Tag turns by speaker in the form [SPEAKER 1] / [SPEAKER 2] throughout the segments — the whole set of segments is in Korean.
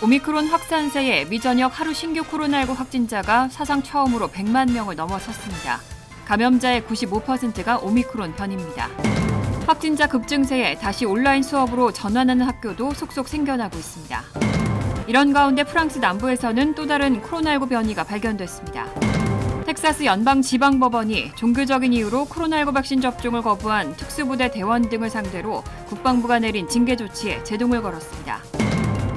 [SPEAKER 1] 오미크론 확산세에 미전역 하루 신규 코로나19 확진자가 사상 처음으로 100만 명을 넘어섰습니다. 감염자의 95%가 오미크론 변입니다. 확진자 급증세에 다시 온라인 수업으로 전환하는 학교도 속속 생겨나고 있습니다. 이런 가운데 프랑스 남부에서는 또 다른 코로나19 변이가 발견됐습니다. 텍사스 연방지방법원이 종교적인 이유로 코로나19 백신 접종을 거부한 특수부대 대원 등을 상대로 국방부가 내린 징계 조치에 제동을 걸었습니다.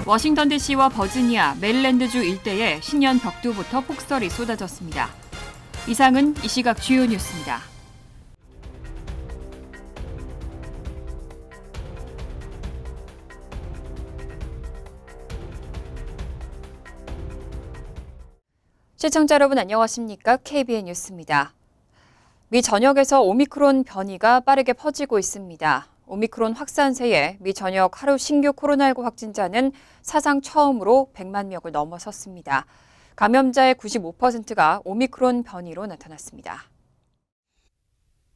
[SPEAKER 1] 워싱턴 DC와 버지니아, 메릴랜드주 일대에 신년 벽두부터 폭설이 쏟아졌습니다. 이상은 이 시각 주요 뉴스입니다. 시청자 여러분 안녕하십니까? KBN 뉴스입니다. 미 전역에서 오미크론 변이가 빠르게 퍼지고 있습니다. 오미크론 확산세에 미 전역 하루 신규 코로나19 확진자는 사상 처음으로 100만 명을 넘어섰습니다. 감염자의 95%가 오미크론 변이로 나타났습니다.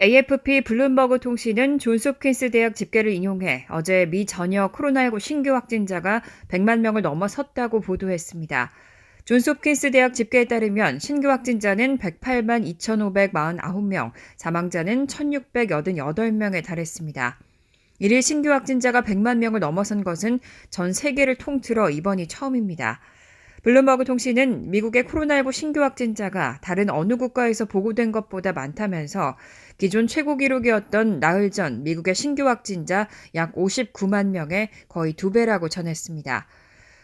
[SPEAKER 1] AFP 블룸버그 통신은 존스홉킨스 대학 집계를 인용해 어제 미 전역 코로나19 신규 확진자가 100만 명을 넘어섰다고 보도했습니다. 존스홉킨스 대학 집계에 따르면 신규 확진자는 108만 2,549명, 사망자는 1,688명에 달했습니다. 이를 신규 확진자가 100만 명을 넘어선 것은 전 세계를 통틀어 이번이 처음입니다. 블룸버그 통신은 미국의 코로나19 신규 확진자가 다른 어느 국가에서 보고된 것보다 많다면서 기존 최고 기록이었던 나흘 전 미국의 신규 확진자 약 59만 명의 거의 2배라고 전했습니다.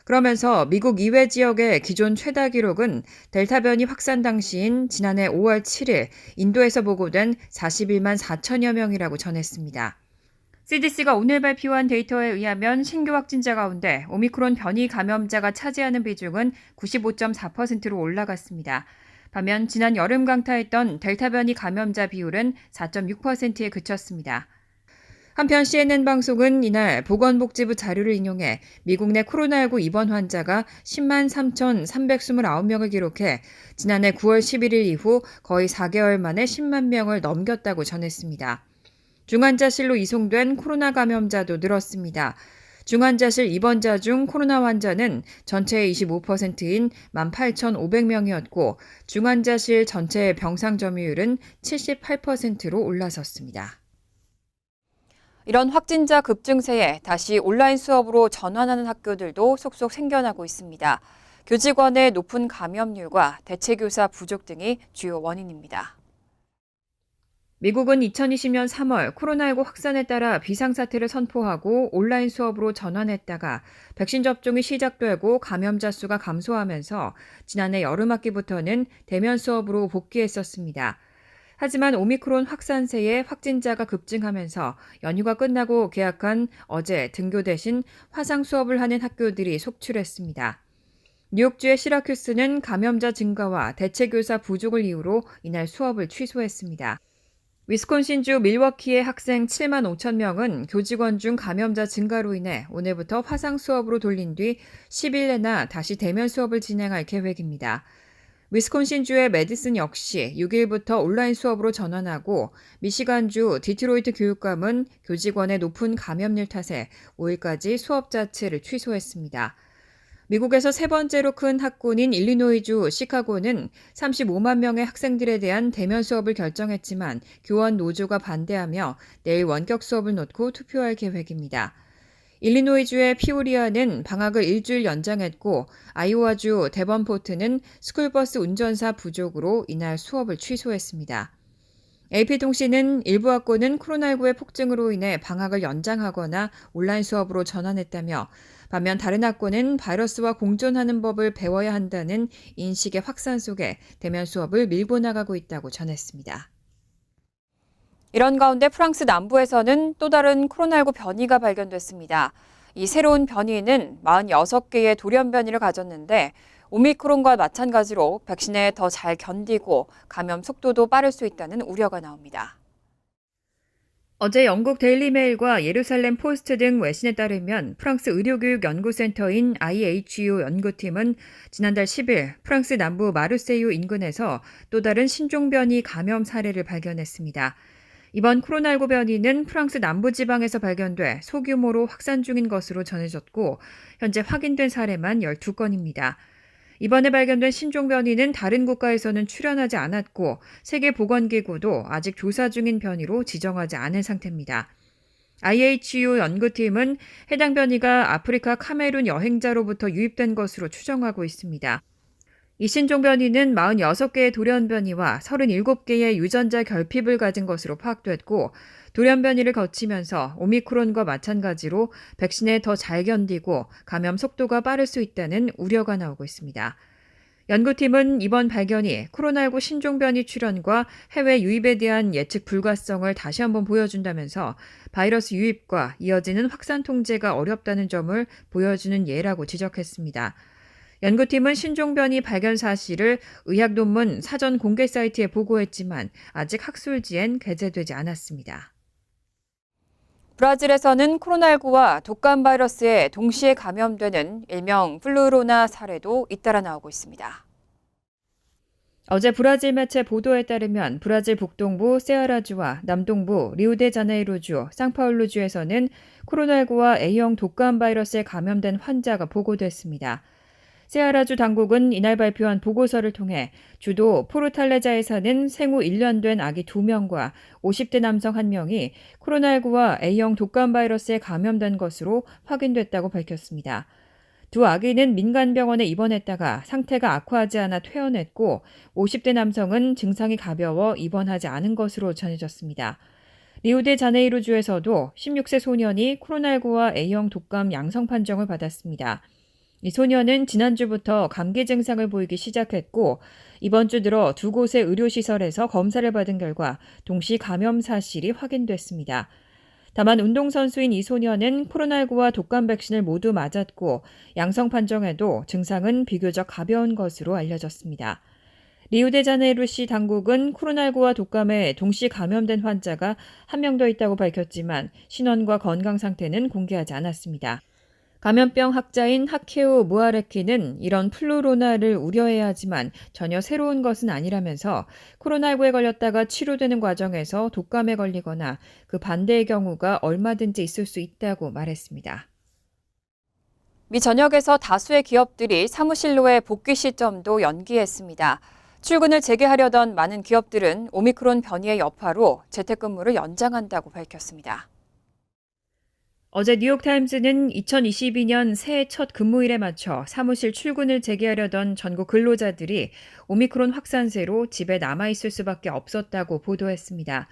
[SPEAKER 1] 그러면서 미국 이외 지역의 기존 최다 기록은 델타 변이 확산 당시인 지난해 5월 7일 인도에서 보고된 41만 4천여 명이라고 전했습니다. CDC가 오늘 발표한 데이터에 의하면 신규 확진자 가운데 오미크론 변이 감염자가 차지하는 비중은 95.4%로 올라갔습니다. 반면 지난 여름 강타했던 델타 변이 감염자 비율은 4.6%에 그쳤습니다. 한편 CNN 방송은 이날 보건복지부 자료를 인용해 미국 내 코로나19 입원 환자가 10만 3,329명을 기록해 지난해 9월 11일 이후 거의 4개월 만에 10만 명을 넘겼다고 전했습니다. 중환자실로 이송된 코로나 감염자도 늘었습니다. 중환자실 입원자 중 코로나 환자는 전체의 25%인 18,500명이었고 중환자실 전체의 병상 점유율은 78%로 올라섰습니다. 이런 확진자 급증세에 다시 온라인 수업으로 전환하는 학교들도 속속 생겨나고 있습니다. 교직원의 높은 감염률과 대체교사 부족 등이 주요 원인입니다. 미국은 2020년 3월 코로나19 확산에 따라 비상사태를 선포하고 온라인 수업으로 전환했다가 백신 접종이 시작되고 감염자 수가 감소하면서 지난해 여름학기부터는 대면 수업으로 복귀했었습니다. 하지만 오미크론 확산세에 확진자가 급증하면서 연휴가 끝나고 개학한 어제 등교 대신 화상 수업을 하는 학교들이 속출했습니다. 뉴욕주의 시라큐스는 감염자 증가와 대체교사 부족을 이유로 이날 수업을 취소했습니다. 위스콘신주 밀워키의 학생 7만 5천 명은 교직원 중 감염자 증가로 인해 오늘부터 화상 수업으로 돌린 뒤 10일 내나 다시 대면 수업을 진행할 계획입니다. 위스콘신주의 매디슨 역시 6일부터 온라인 수업으로 전환하고 미시간주 디트로이트 교육감은 교직원의 높은 감염률 탓에 5일까지 수업 자체를 취소했습니다. 미국에서 세 번째로 큰 학군인 일리노이주 시카고는 35만 명의 학생들에 대한 대면 수업을 결정했지만 교원 노조가 반대하며 내일 원격 수업을 놓고 투표할 계획입니다. 일리노이주의 피오리아는 방학을 일주일 연장했고 아이오와주 데번포트는 스쿨버스 운전사 부족으로 이날 수업을 취소했습니다. AP통신은 일부 학교는 코로나19의 폭증으로 인해 방학을 연장하거나 온라인 수업으로 전환했다며 반면 다른 학교는 바이러스와 공존하는 법을 배워야 한다는 인식의 확산 속에 대면 수업을 밀고 나가고 있다고 전했습니다. 이런 가운데 프랑스 남부에서는 또 다른 코로나19 변이가 발견됐습니다. 이 새로운 변이는 46개의 돌연 변이를 가졌는데 오미크론과 마찬가지로 백신에 더 잘 견디고 감염 속도도 빠를 수 있다는 우려가 나옵니다. 어제 영국 데일리메일과 예루살렘 포스트 등 외신에 따르면 프랑스 의료교육연구센터인 IHU 연구팀은 지난달 10일 프랑스 남부 마르세유 인근에서 또 다른 신종 변이 감염 사례를 발견했습니다. 이번 코로나19 변이는 프랑스 남부지방에서 발견돼 소규모로 확산 중인 것으로 전해졌고 현재 확인된 사례만 12건입니다. 이번에 발견된 신종 변이는 다른 국가에서는 출현하지 않았고 세계보건기구도 아직 조사 중인 변이로 지정하지 않은 상태입니다. IHU 연구팀은 해당 변이가 아프리카 카메룬 여행자로부터 유입된 것으로 추정하고 있습니다. 이 신종 변이는 46개의 돌연 변이와 37개의 유전자 결핍을 가진 것으로 파악됐고 돌연 변이를 거치면서 오미크론과 마찬가지로 백신에 더 잘 견디고 감염 속도가 빠를 수 있다는 우려가 나오고 있습니다. 연구팀은 이번 발견이 코로나19 신종 변이 출현과 해외 유입에 대한 예측 불가성을 다시 한번 보여준다면서 바이러스 유입과 이어지는 확산 통제가 어렵다는 점을 보여주는 예라고 지적했습니다. 연구팀은 신종 변이 발견 사실을 의학 논문 사전 공개 사이트에 보고했지만 아직 학술지엔 게재되지 않았습니다. 브라질에서는 코로나19와 독감 바이러스에 동시에 감염되는 일명 플루로나 사례도 잇따라 나오고 있습니다. 어제 브라질 매체 보도에 따르면 브라질 북동부 세아라주와 남동부 리우데자네이루주, 상파울루주에서는 코로나19와 A형 독감 바이러스에 감염된 환자가 보고됐습니다. 세아라주 당국은 이날 발표한 보고서를 통해 주도 포르탈레자에서는 생후 1년 된 아기 2명과 50대 남성 1명이 코로나19와 A형 독감 바이러스에 감염된 것으로 확인됐다고 밝혔습니다. 두 아기는 민간병원에 입원했다가 상태가 악화하지 않아 퇴원했고 50대 남성은 증상이 가벼워 입원하지 않은 것으로 전해졌습니다. 리우데자네이루주에서도 16세 소년이 코로나19와 A형 독감 양성 판정을 받았습니다. 이 소년은 지난주부터 감기 증상을 보이기 시작했고 이번 주 들어 두 곳의 의료시설에서 검사를 받은 결과 동시 감염 사실이 확인됐습니다. 다만 운동선수인 이 소년은 코로나19와 독감 백신을 모두 맞았고 양성 판정에도 증상은 비교적 가벼운 것으로 알려졌습니다. 리우데자네이루시 당국은 코로나19와 독감에 동시 감염된 환자가 한 명 더 있다고 밝혔지만 신원과 건강 상태는 공개하지 않았습니다. 감염병 학자인 하케오 무아레키는 이런 플루로나를 우려해야 하지만 전혀 새로운 것은 아니라면서 코로나19에 걸렸다가 치료되는 과정에서 독감에 걸리거나 그 반대의 경우가 얼마든지 있을 수 있다고 말했습니다. 미 전역에서 다수의 기업들이 사무실로의 복귀 시점도 연기했습니다. 출근을 재개하려던 많은 기업들은 오미크론 변이의 여파로 재택근무를 연장한다고 밝혔습니다. 어제 뉴욕타임스는 2022년 새해 첫 근무일에 맞춰 사무실 출근을 재개하려던 전국 근로자들이 오미크론 확산세로 집에 남아있을 수밖에 없었다고 보도했습니다.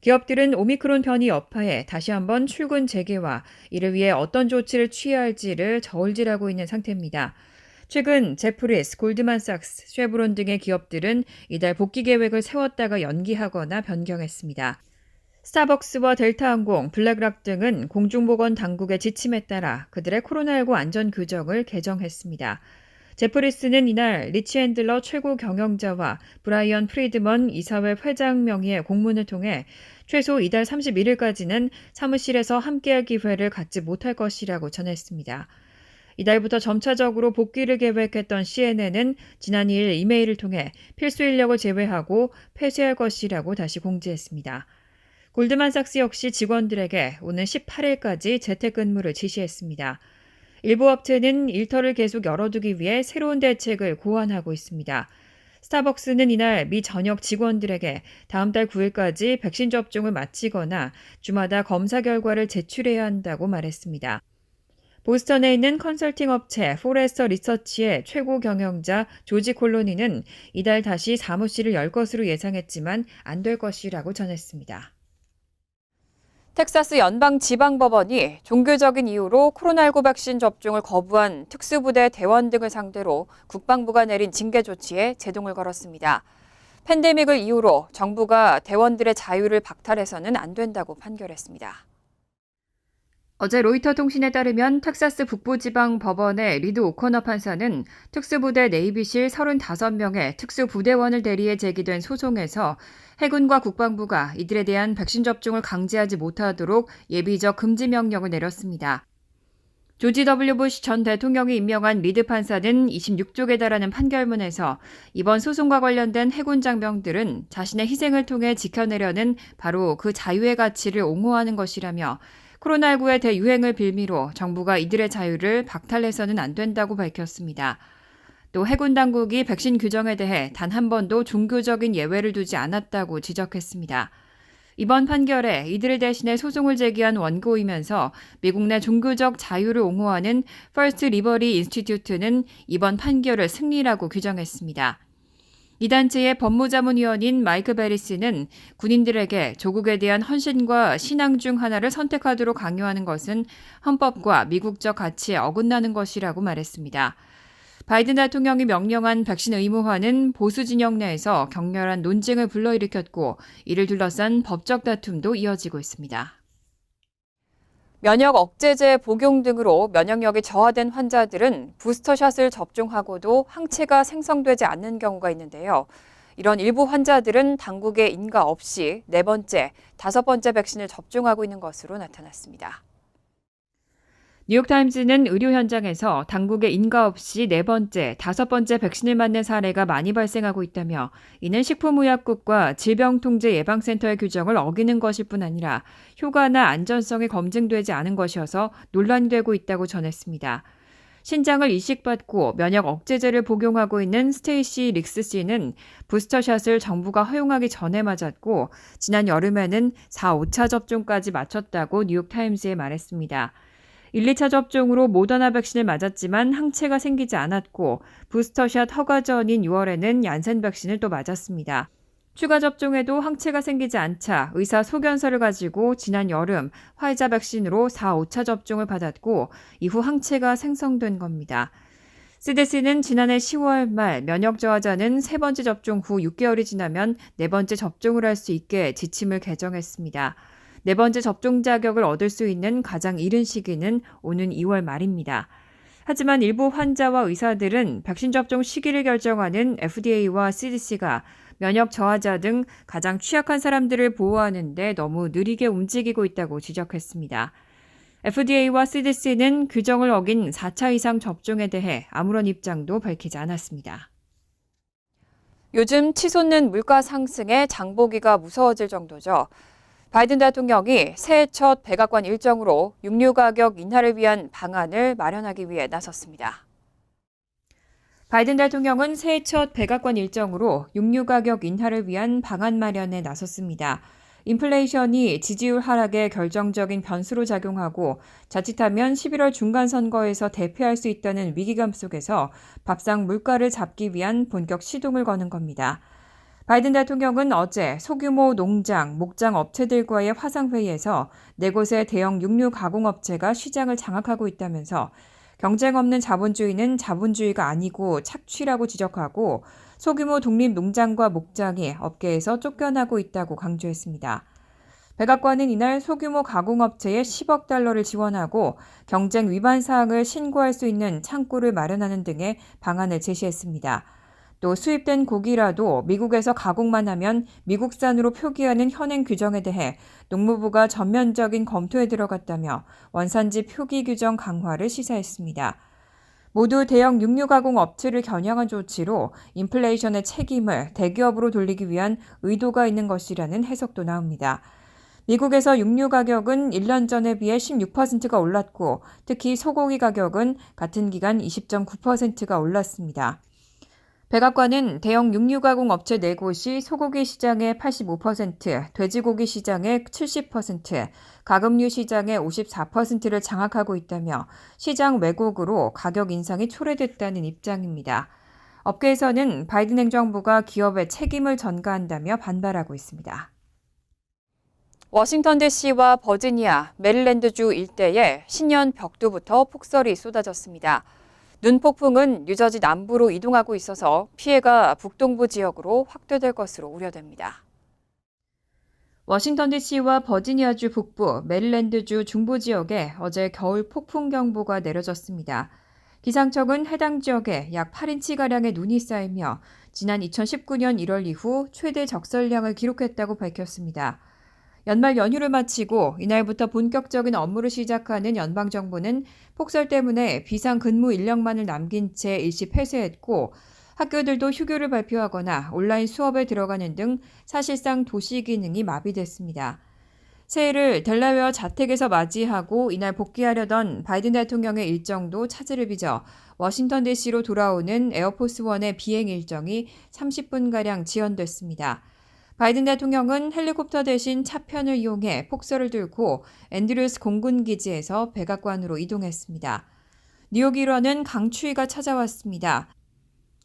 [SPEAKER 1] 기업들은 오미크론 변이 여파에 다시 한번 출근 재개와 이를 위해 어떤 조치를 취해야 할지를 저울질하고 있는 상태입니다. 최근 제프리스, 골드만삭스, 쉐브론 등의 기업들은 이달 복귀 계획을 세웠다가 연기하거나 변경했습니다. 스타벅스와 델타항공, 블랙락 등은 공중보건 당국의 지침에 따라 그들의 코로나19 안전 규정을 개정했습니다. 제프리스는 이날 리치 핸들러 최고 경영자와 브라이언 프리드먼 이사회 회장 명의의 공문을 통해 최소 이달 31일까지는 사무실에서 함께할 기회를 갖지 못할 것이라고 전했습니다. 이달부터 점차적으로 복귀를 계획했던 CNN은 지난 2일 이메일을 통해 필수 인력을 제외하고 폐쇄할 것이라고 다시 공지했습니다. 골드만삭스 역시 직원들에게 오는 18일까지 재택근무를 지시했습니다. 일부 업체는 일터를 계속 열어두기 위해 새로운 대책을 고안하고 있습니다. 스타벅스는 이날 미 전역 직원들에게 다음 달 9일까지 백신 접종을 마치거나 주마다 검사 결과를 제출해야 한다고 말했습니다. 보스턴에 있는 컨설팅 업체 포레스터 리서치의 최고 경영자 조지 콜로니는 이달 다시 사무실을 열 것으로 예상했지만 안 될 것이라고 전했습니다. 텍사스 연방지방법원이 종교적인 이유로 코로나19 백신 접종을 거부한 특수부대 대원 등을 상대로 국방부가 내린 징계 조치에 제동을 걸었습니다. 팬데믹을 이유로 정부가 대원들의 자유를 박탈해서는 안 된다고 판결했습니다. 어제 로이터 통신에 따르면 텍사스 북부지방법원의 리드 오코너 판사는 특수부대 네이비실 35명의 특수부대원을 대리해 제기된 소송에서 해군과 국방부가 이들에 대한 백신 접종을 강제하지 못하도록 예비적 금지 명령을 내렸습니다. 조지 W. 부시 전 대통령이 임명한 리드 판사는 26쪽에 달하는 판결문에서 이번 소송과 관련된 해군 장병들은 자신의 희생을 통해 지켜내려는 바로 그 자유의 가치를 옹호하는 것이라며 코로나19의 대유행을 빌미로 정부가 이들의 자유를 박탈해서는 안 된다고 밝혔습니다. 또 해군 당국이 백신 규정에 대해 단 한 번도 종교적인 예외를 두지 않았다고 지적했습니다. 이번 판결에 이들을 대신해 소송을 제기한 원고이면서 미국 내 종교적 자유를 옹호하는 퍼스트 리버리 인스티튜트는 이번 판결을 승리라고 규정했습니다. 이 단체의 법무자문위원인 마이크 베리스는 군인들에게 조국에 대한 헌신과 신앙 중 하나를 선택하도록 강요하는 것은 헌법과 미국적 가치에 어긋나는 것이라고 말했습니다. 바이든 대통령이 명령한 백신 의무화는 보수 진영 내에서 격렬한 논쟁을 불러일으켰고 이를 둘러싼 법적 다툼도 이어지고 있습니다. 면역 억제제 복용 등으로 면역력이 저하된 환자들은 부스터샷을 접종하고도 항체가 생성되지 않는 경우가 있는데요. 이런 일부 환자들은 당국의 인가 없이 4번째, 5번째 백신을 접종하고 있는 것으로 나타났습니다. 뉴욕타임즈는 의료 현장에서 당국의 인가 없이 4번째, 5번째 백신을 맞는 사례가 많이 발생하고 있다며 이는 식품의약국과 질병통제예방센터의 규정을 어기는 것일 뿐 아니라 효과나 안전성이 검증되지 않은 것이어서 논란이 되고 있다고 전했습니다. 신장을 이식받고 면역 억제제를 복용하고 있는 스테이시 릭스 씨는 부스터샷을 정부가 허용하기 전에 맞았고 지난 여름에는 4, 5차 접종까지 마쳤다고 뉴욕타임스에 말했습니다. 1, 2차 접종으로 모더나 백신을 맞았지만 항체가 생기지 않았고 부스터샷 허가 전인 6월에는 얀센 백신을 또 맞았습니다. 추가 접종에도 항체가 생기지 않자 의사 소견서를 가지고 지난 여름 화이자 백신으로 4, 5차 접종을 받았고 이후 항체가 생성된 겁니다. CDC는 지난해 10월 말 면역 저하자는 3번째 접종 후 6개월이 지나면 4번째 접종을 할 수 있게 지침을 개정했습니다. 4번째 접종 자격을 얻을 수 있는 가장 이른 시기는 오는 2월 말입니다. 하지만 일부 환자와 의사들은 백신 접종 시기를 결정하는 FDA와 CDC가 면역 저하자 등 가장 취약한 사람들을 보호하는 데 너무 느리게 움직이고 있다고 지적했습니다. FDA와 CDC는 규정을 어긴 4차 이상 접종에 대해 아무런 입장도 밝히지 않았습니다. 요즘 치솟는 물가 상승에 장보기가 무서워질 정도죠. 바이든 대통령이 새해 첫 백악관 일정으로 육류 가격 인하를 위한 방안을 마련하기 위해 나섰습니다. 바이든 대통령은 새해 첫 백악관 일정으로 육류 가격 인하를 위한 방안 마련에 나섰습니다. 인플레이션이 지지율 하락에 결정적인 변수로 작용하고 자칫하면 11월 중간선거에서 대패할 수 있다는 위기감 속에서 밥상 물가를 잡기 위한 본격 시동을 거는 겁니다. 바이든 대통령은 어제 소규모 농장, 목장 업체들과의 화상회의에서 4곳의 대형 육류 가공업체가 시장을 장악하고 있다면서 경쟁 없는 자본주의는 자본주의가 아니고 착취라고 지적하고 소규모 독립 농장과 목장이 업계에서 쫓겨나고 있다고 강조했습니다. 백악관은 이날 소규모 가공업체에 10억 달러를 지원하고 경쟁 위반 사항을 신고할 수 있는 창구를 마련하는 등의 방안을 제시했습니다. 또 수입된 고기라도 미국에서 가공만 하면 미국산으로 표기하는 현행 규정에 대해 농무부가 전면적인 검토에 들어갔다며 원산지 표기 규정 강화를 시사했습니다. 모두 대형 육류 가공 업체를 겨냥한 조치로 인플레이션의 책임을 대기업으로 돌리기 위한 의도가 있는 것이라는 해석도 나옵니다. 미국에서 육류 가격은 1년 전에 비해 16%가 올랐고 특히 소고기 가격은 같은 기간 20.9%가 올랐습니다. 백악관은 대형 육류 가공 업체 4곳이 소고기 시장의 85%, 돼지고기 시장의 70%, 가금류 시장의 54%를 장악하고 있다며 시장 왜곡으로 가격 인상이 초래됐다는 입장입니다. 업계에서는 바이든 행정부가 기업의 책임을 전가한다며 반발하고 있습니다. 워싱턴 DC와 버지니아, 메릴랜드주 일대에 신년 벽두부터 폭설이 쏟아졌습니다. 눈폭풍은 뉴저지 남부로 이동하고 있어서 피해가 북동부 지역으로 확대될 것으로 우려됩니다. 워싱턴 DC와 버지니아주 북부, 메릴랜드주 중부 지역에 어제 겨울 폭풍 경보가 내려졌습니다. 기상청은 해당 지역에 약 8인치가량의 눈이 쌓이며 지난 2019년 1월 이후 최대 적설량을 기록했다고 밝혔습니다. 연말 연휴를 마치고 이날부터 본격적인 업무를 시작하는 연방정부는 폭설 때문에 비상근무 인력만을 남긴 채 일시 폐쇄했고 학교들도 휴교를 발표하거나 온라인 수업에 들어가는 등 사실상 도시 기능이 마비됐습니다. 새해를 델라웨어 자택에서 맞이하고 이날 복귀하려던 바이든 대통령의 일정도 차질을 빚어 워싱턴 DC로 돌아오는 에어포스원의 비행 일정이 30분가량 지연됐습니다. 바이든 대통령은 헬리콥터 대신 차편을 이용해 폭설을 뚫고 앤드류스 공군기지에서 백악관으로 이동했습니다. 뉴욕 일원은 강추위가 찾아왔습니다.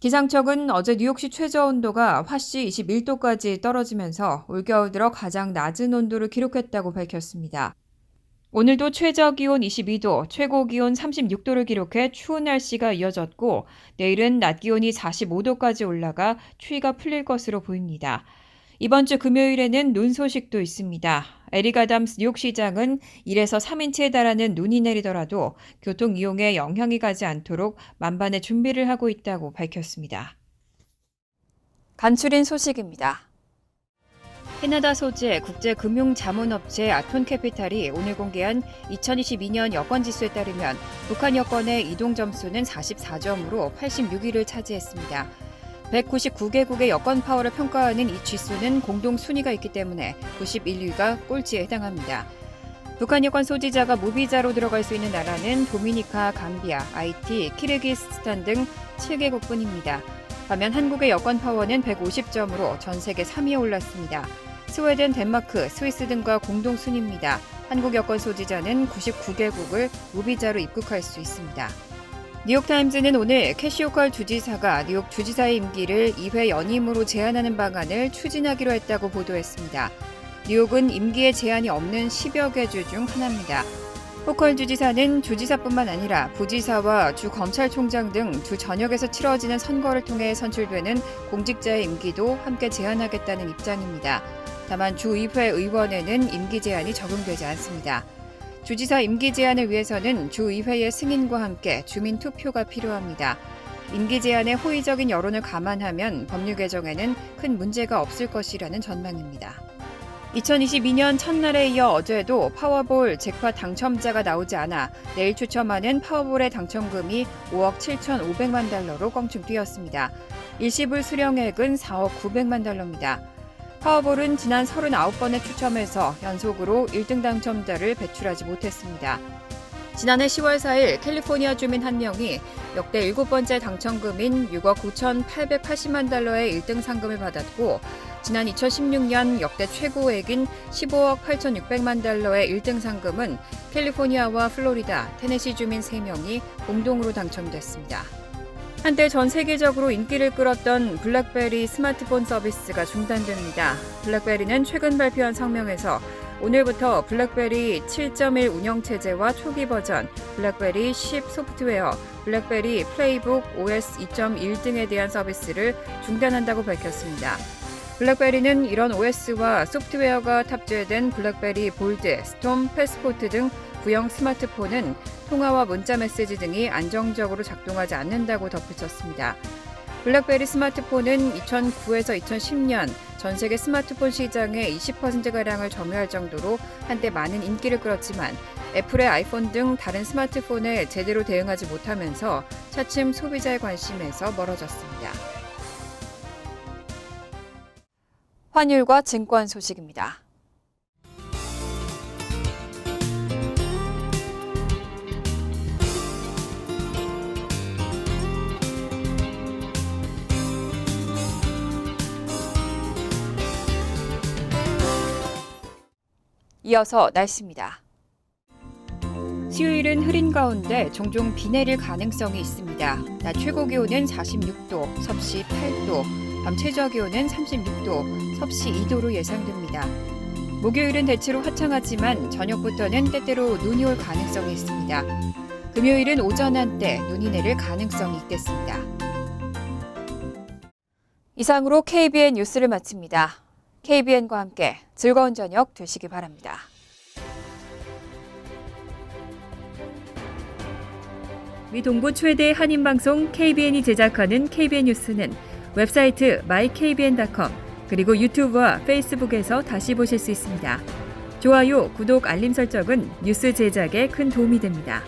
[SPEAKER 1] 기상청은 어제 뉴욕시 최저온도가 화씨 21도까지 떨어지면서 올겨울 들어 가장 낮은 온도를 기록했다고 밝혔습니다. 오늘도 최저기온 22도, 최고기온 36도를 기록해 추운 날씨가 이어졌고 내일은 낮 기온이 45도까지 올라가 추위가 풀릴 것으로 보입니다. 이번 주 금요일에는 눈 소식도 있습니다. 에릭 아담스 뉴욕시장은 1에서 3인치에 달하는 눈이 내리더라도 교통 이용에 영향이 가지 않도록 만반의 준비를 하고 있다고 밝혔습니다. 간추린 소식입니다. 캐나다 소재 국제금융자문업체 아톤캐피탈이 오늘 공개한 2022년 여권지수에 따르면 북한 여권의 이동점수는 44점으로 86위를 차지했습니다. 199개국의 여권 파워를 평가하는 이 지수는 공동 순위가 있기 때문에 91위가 꼴찌에 해당합니다. 북한 여권 소지자가 무비자로 들어갈 수 있는 나라는 도미니카, 감비아, 하이티, 키르기스스탄 등 7개국뿐입니다. 반면 한국의 여권 파워는 150점으로 전 세계 3위에 올랐습니다. 스웨덴, 덴마크, 스위스 등과 공동 순위입니다. 한국 여권 소지자는 99개국을 무비자로 입국할 수 있습니다. 뉴욕타임즈는 오늘 캐시 호컬 주지사가 뉴욕 주지사의 임기를 2회 연임으로 제한하는 방안을 추진하기로 했다고 보도했습니다. 뉴욕은 임기에 제한이 없는 10여 개 주 중 하나입니다. 호컬 주지사는 주지사뿐만 아니라 부지사와 주 검찰총장 등 주 전역에서 치러지는 선거를 통해 선출되는 공직자의 임기도 함께 제한하겠다는 입장입니다. 다만 주의회 의원에는 임기 제한이 적용되지 않습니다. 주지사 임기 제한을 위해서는 주의회의 승인과 함께 주민 투표가 필요합니다. 임기 제한의 호의적인 여론을 감안하면 법률 개정에는 큰 문제가 없을 것이라는 전망입니다. 2022년 첫날에 이어 어제도 파워볼 잭팟 당첨자가 나오지 않아 내일 추첨하는 파워볼의 당첨금이 5억 7,500만 달러로 껑충 뛰었습니다. 일시불 수령액은 4억 900만 달러입니다. 파워볼은 지난 39번의 추첨에서 연속으로 1등 당첨자를 배출하지 못했습니다. 지난해 10월 4일 캘리포니아 주민 한 명이 역대 7번째 당첨금인 6억 9,880만 달러의 1등 상금을 받았고 지난 2016년 역대 최고액인 15억 8,600만 달러의 1등 상금은 캘리포니아와 플로리다, 테네시 주민 3명이 공동으로 당첨됐습니다. 한때 전 세계적으로 인기를 끌었던 블랙베리 스마트폰 서비스가 중단됩니다. 블랙베리는 최근 발표한 성명에서 오늘부터 블랙베리 7.1 운영체제와 초기 버전, 블랙베리 10 소프트웨어, 블랙베리 플레이북 OS 2.1 등에 대한 서비스를 중단한다고 밝혔습니다. 블랙베리는 이런 OS와 소프트웨어가 탑재된 블랙베리 볼드, 스톰, 패스포트 등 구형 스마트폰은 통화와 문자 메시지 등이 안정적으로 작동하지 않는다고 덧붙였습니다. 블랙베리 스마트폰은 2009에서 2010년 전 세계 스마트폰 시장의 20%가량을 점유할 정도로 한때 많은 인기를 끌었지만 애플의 아이폰 등 다른 스마트폰에 제대로 대응하지 못하면서 차츰 소비자의 관심에서 멀어졌습니다. 환율과 증권 소식입니다. 이어서 날씨입니다. 수요일은 흐린 가운데 종종 비 내릴 가능성이 있습니다. 낮 최고 기온은 46도, 섭씨 8도, 밤 최저 기온은 36도, 섭씨 2도로 예상됩니다. 목요일은 대체로 화창하지만 저녁부터는 때때로 눈이 올 가능성이 있습니다. 금요일은 오전 한때 눈이 내릴 가능성이 있겠습니다. 이상으로 KBN 뉴스를 마칩니다. KBN과 함께 즐거운 저녁 되시기 바랍니다. 미 동부 최대 한인방송 KBN이 제작하는 KBN 뉴스는 웹사이트 mykbn.com 그리고 유튜브와 페이스북에서 다시 보실 수 있습니다. 좋아요, 구독, 알림 설정은 뉴스 제작에 큰 도움이 됩니다.